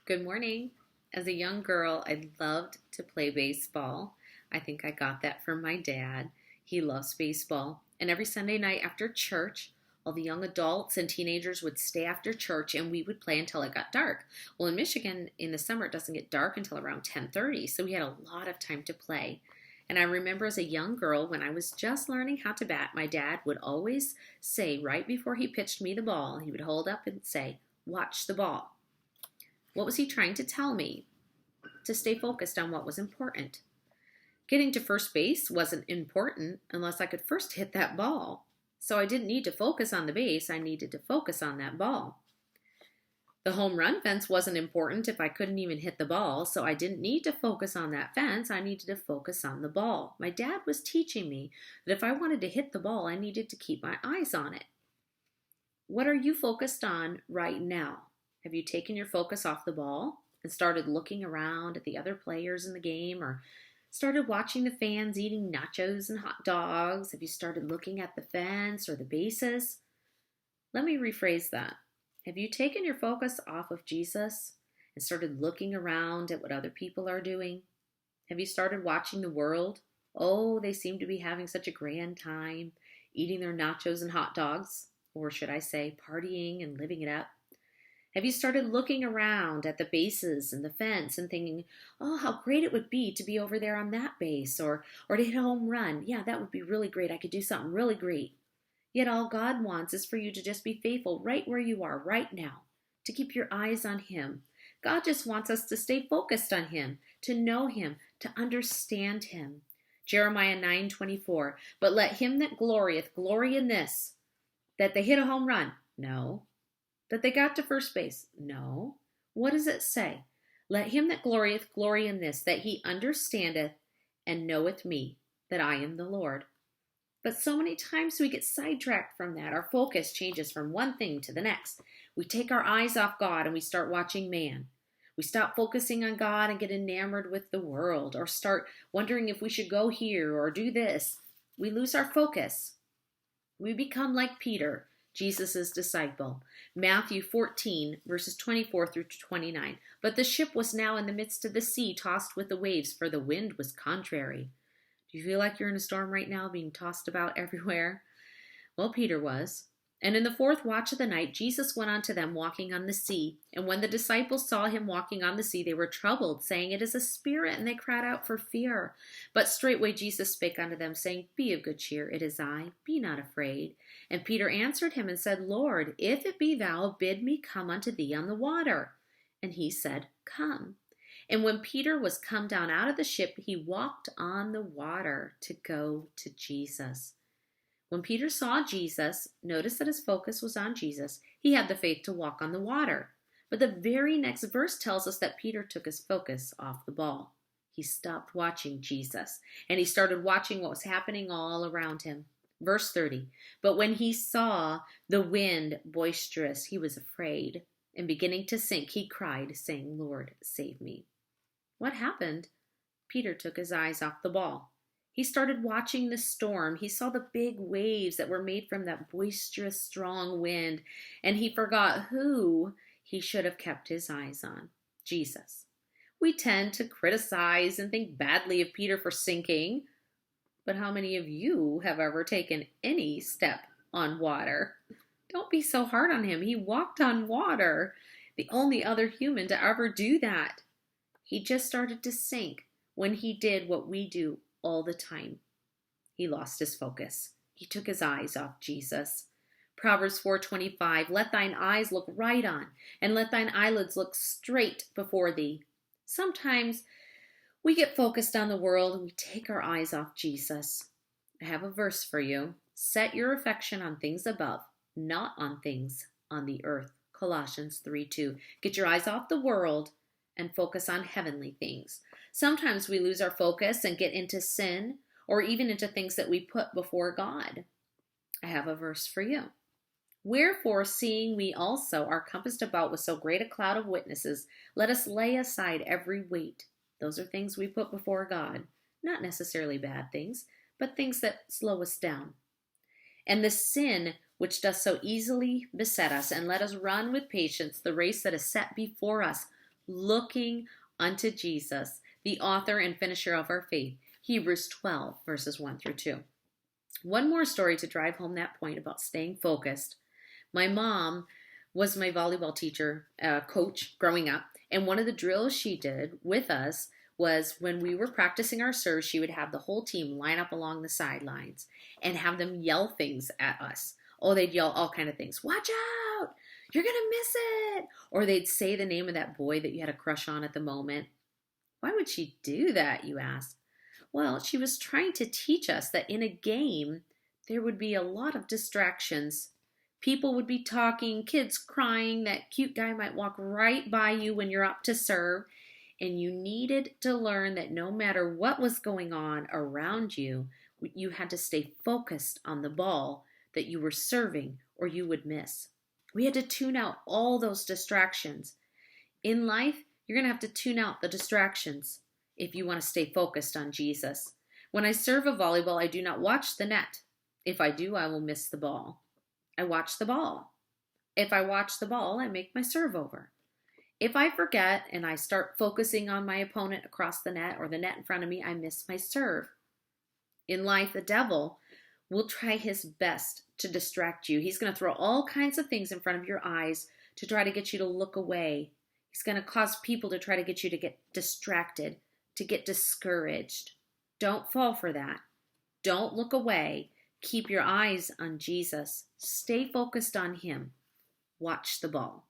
Good morning. As a young girl, I loved to play baseball. I think I got that from my dad. He loves baseball. And every Sunday night after church, all the young adults and teenagers would stay after church and we would play until it got dark. Well, in Michigan, in the summer, it doesn't get dark until around 10:30, so we had a lot of time to play. And I remember as a young girl, when I was just learning how to bat, my dad would always say right before he pitched me the ball, he would hold up and say, "Watch the ball." What was he trying to tell me? To stay focused on what was important. Getting to first base wasn't important unless I could first hit that ball. So I didn't need to focus on the base, I needed to focus on that ball. The home run fence wasn't important if I couldn't even hit the ball, so I didn't need to focus on that fence, I needed to focus on the ball. My dad was teaching me that if I wanted to hit the ball, I needed to keep my eyes on it. What are you focused on right now? Have you taken your focus off the ball and started looking around at the other players in the game, or started watching the fans eating nachos and hot dogs? Have you started looking at the fence or the bases? Let me rephrase that. Have you taken your focus off of Jesus and started looking around at what other people are doing? Have you started watching the world? Oh, they seem to be having such a grand time, eating their nachos and hot dogs, or should I say, partying and living it up. Have you started looking around at the bases and the fence and thinking, oh, how great it would be to be over there on that base, or to hit a home run? Yeah, that would be really great. I could do something really great. Yet all God wants is for you to just be faithful right where you are right now, to keep your eyes on Him. God just wants us to stay focused on Him, to know Him, to understand Him. Jeremiah 9:24, but let him that glorieth glory in this, that they hit a home run. No. That they got to first base? No. What does it say? Let him that glorieth glory in this, that he understandeth and knoweth me, that I am the Lord. But so many times we get sidetracked from that. Our focus changes from one thing to the next. We take our eyes off God and we start watching man. We stop focusing on God and get enamored with the world, or start wondering if we should go here or do this. We lose our focus. We become like Peter, Jesus' disciple. Matthew 14, verses 24 through 29. But the ship was now in the midst of the sea, tossed with the waves, for the wind was contrary. Do you feel like you're in a storm right now, being tossed about everywhere? Well, Peter was. And in the fourth watch of the night, Jesus went unto them walking on the sea. And when the disciples saw him walking on the sea, they were troubled, saying, It is a spirit, and they cried out for fear. But straightway Jesus spake unto them, saying, Be of good cheer, it is I, be not afraid. And Peter answered him and said, Lord, if it be thou, bid me come unto thee on the water. And he said, Come. And when Peter was come down out of the ship, he walked on the water to go to Jesus. When Peter saw Jesus, notice that his focus was on Jesus, he had the faith to walk on the water. But the very next verse tells us that Peter took his focus off the ball. He stopped watching Jesus, and he started watching what was happening all around him. Verse 30, but when he saw the wind boisterous, he was afraid, and beginning to sink, he cried, saying, Lord, save me. What happened? Peter took his eyes off the ball. He started watching the storm. He saw the big waves that were made from that boisterous, strong wind, and he forgot who he should have kept his eyes on, Jesus. We tend to criticize and think badly of Peter for sinking, but how many of you have ever taken any step on water? Don't be so hard on him. He walked on water, the only other human to ever do that. He just started to sink when he did what we do all the time. He lost his focus. He took his eyes off Jesus. Proverbs 4:25, let thine eyes look right on, and let thine eyelids look straight before thee. Sometimes we get focused on the world and we take our eyes off Jesus. I have a verse for you. Set your affection on things above, not on things on the earth. Colossians 3:2. Get your eyes off the world and focus on heavenly things. Sometimes we lose our focus and get into sin, or even into things that we put before God. I have a verse for you. Wherefore, seeing we also are compassed about with so great a cloud of witnesses, let us lay aside every weight. Those are things we put before God. Not necessarily bad things, but things that slow us down. And the sin which does so easily beset us, and let us run with patience the race that is set before us, looking unto Jesus, the author and finisher of our faith. Hebrews 12, verses 1 through 2. One more story to drive home that point about staying focused. My mom was my volleyball teacher, coach growing up, and one of the drills she did with us was when we were practicing our serves, she would have the whole team line up along the sidelines and have them yell things at us. Oh, they'd yell all kind of things. Watch out! You're going to miss it! Or they'd say the name of that boy that you had a crush on at the moment. Why would she do that, you ask? Well, she was trying to teach us that in a game, there would be a lot of distractions. People would be talking, kids crying, that cute guy might walk right by you when you're up to serve, and you needed to learn that no matter what was going on around you, you had to stay focused on the ball that you were serving or you would miss. We had to tune out all those distractions. In life, you're going to have to tune out the distractions if you want to stay focused on Jesus. When I serve a volleyball, I do not watch the net. If I do, I will miss the ball. I watch the ball. If I watch the ball, I make my serve over. If I forget and I start focusing on my opponent across the net or the net in front of me, I miss my serve. In life, the devil will try his best to distract you. He's going to throw all kinds of things in front of your eyes to try to get you to look away. He's going to cause people to try to get you to get distracted, to get discouraged. Don't fall for that. Don't look away. Keep your eyes on Jesus. Stay focused on him. Watch the ball.